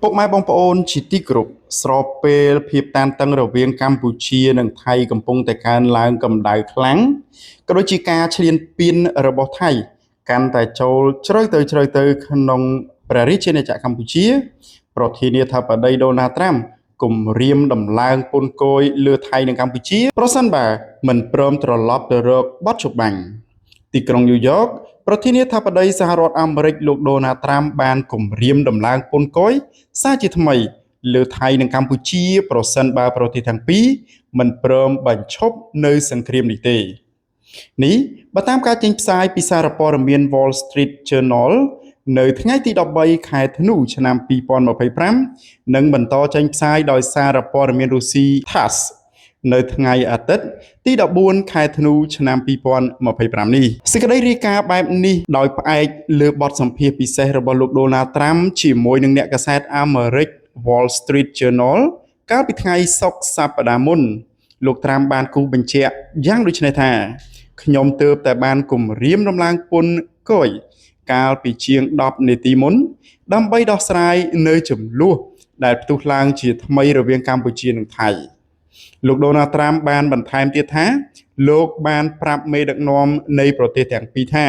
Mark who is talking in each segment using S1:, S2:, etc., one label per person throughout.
S1: ពុកម៉ែបងប្អូនជាទីគោរពស្របពេលភាពតានតឹងរវាងកម្ពុជានិងថៃកំពុងតែកើនឡើងកម្ដៅខ្លាំងក៏ដូចជាការឈ្លានពានរបស់ថៃកាន់តែចូលជ្រៅទៅក្នុងព្រះរាជាណាចក្រកម្ពុជាប្រធានាធិបតីដូណាល់ត្រាំគម្រាមដំឡើងពន្ធគយលើថៃនិងកម្ពុជាប្រសិនបើមិនព្រមត្រឡប់ទៅរកបទជបាញ់ទីក្រុងញូវយ៉កប្រធានាធិបតីសហរដ្ឋអាមេរិកលោកដូណាល់ត្រាំបានគម្រាមដំឡើងពន្ធគយសារជាថ្មីលើថៃនិងកម្ពុជាប្រសិនបើប្រទេសទាំងពីរមិនព្រមបញ្ឈប់នៅសង្គ្រាមនេះទេនេះបើតាមការចេញផ្សាយពីសារព័ត៌មាន Wall Street Journal នៅថ្ងៃទី13ខែធ្នូឆ្នាំ2025និងបន្តចេញផ្សាយដោយសារព័ត៌មានរុស្ស៊ី TASS នៅថ្ងៃអាទិត្យទី14ខែធ្នូឆ្នាំ2025នេះសេចក្តីរាយការណ៍បែបនេះដោយផ្អែកលើបទសម្ភាសន៍ពិសេសរបស់លោកដូណាល់ត្រាំជាមួយនឹងអ្នកកាសែតអាមេរិក Wall Street Journal កាលពីថ្ងៃសុក្រសប្តាហ៍មុនលោកត្រាំបានគូសបញ្ជាក់យ៉ាងដូចនេះថាខ្ញុំទើបតែបានគម្រាមរំឡើងពន្ធគយកាលពីជាង10នាទីមុនដើម្បីដោះស្រាយនៅចំនួនដែលផ្ទុះឡើងជាថ្មីរវាងកម្ពុជានិងថៃលោកដូណាល់ត្រាំបានបន្ថែមទៀតថាលោកបានប្រាប់មេដឹកនាំនៃប្រទេសទាំងពីរថា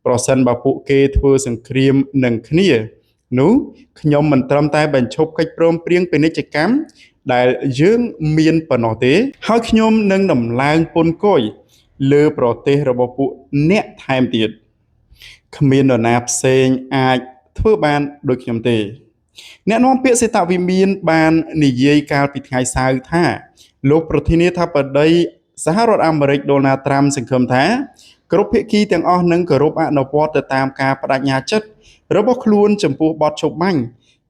S1: ប្រសិនបើពួកគេធ្វើសង្គ្រាមនឹងគ្នានោះខ្ញុំមិនត្រឹមតែបញ្ឈប់កិច្ចព្រមព្រៀងពាណិជ្ជកម្មដែលយើងមានប៉ុណ្ណោះទេហើយខ្ញុំនឹងដំឡើងពន្ធគយលើប្រទេសរបស់ពួកអ្នកថែមទៀតគ្មាននរណាផ្សេងអាចធ្វើបានដូចខ្ញុំទេអ្នកនាំពាក្យសេតវិមានបាននិយាយកាលពីថ្ងៃសៅរ៍ថាលោកប្រធានាធិបតីសហរដ្ឋអាមេរិកដូណាល់ត្រាំសង្ឃឹមថាគ្រប់ភាគីទាំងអស់នឹងគោរពអនុវត្តទៅតាមការបដិញ្ញាចិត្តរបស់ខ្លួនចំពោះបទជបាញ់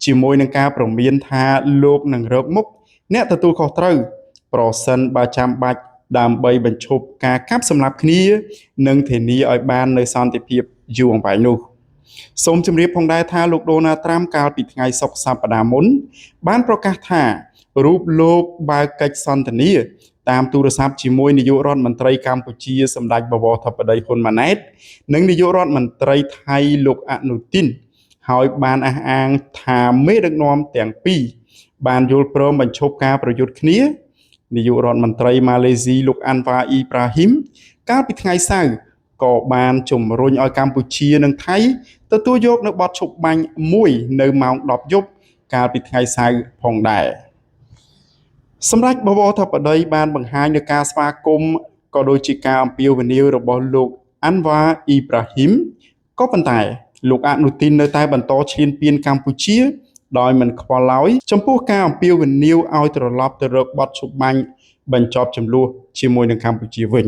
S1: ជាមួយនឹងការព្រមានថាលោកនឹងរកមុខអ្នកទទួលខុសត្រូវប្រសិនបើចាំបាច់ដើម្បីបញ្ឈប់ការកាប់សម្លាប់គ្នានិងធានាឲ្យបាននូវសន្តិភាពយូរអង្វែងនោះសូមជម្រាបផងដែរថាលោកដូណាល់ត្រាំកាលពីថ្ងៃសុក្រសប្តាហ៍មុនបានប្រកាសថារូបលោកបើកកិច្ចសន្ទនាតាមទូរស័ព្ទជាមួយនាយករដ្ឋមន្ត្រីកម្ពុជាសម្ដេចបវរធិបតីហ៊ុនម៉ាណែតនិងនាយករដ្ឋមន្ត្រីថៃលោកអនុទីនហើយបានអះអាងថាមេដឹកនាំទាំងពីរបានយល់ព្រមបញ្ឈប់ការប្រយុទ្ធគ្នានាយករដ្ឋមន្ត្រីម៉ាឡេស៊ីលោកអាន់វ៉ាអ៊ីប្រាហ៊ីមកាលពីថ្ងៃសៅរ៍ក៏បានជំរុញឲ្យកម្ពុជានិងថៃទទួលយកនៅបទឈប់បាញ់មួយនៅម៉ោង10យប់កាលពីថ្ងៃសៅរ៍ផងដែរសម្ដេចបវរធិបតីបានបង្ហាញនូវការស្វាគមន៍ក៏ដូចជាការអំពាវនាវរបស់លោកអាន់វ៉ាអ៊ីប្រាហ៊ីមក៏ប៉ុន្តែលោកអនុទីននៅតែបន្តឈ្លានពានកម្ពុជាដោយមិនខ្វល់ឡើយចំពោះការអំពាវនាវឲ្យត្រឡប់ទៅរកបទឈប់បាញ់បញ្ចប់ជម្លោះជាមួយនឹងកម្ពុជាវិញ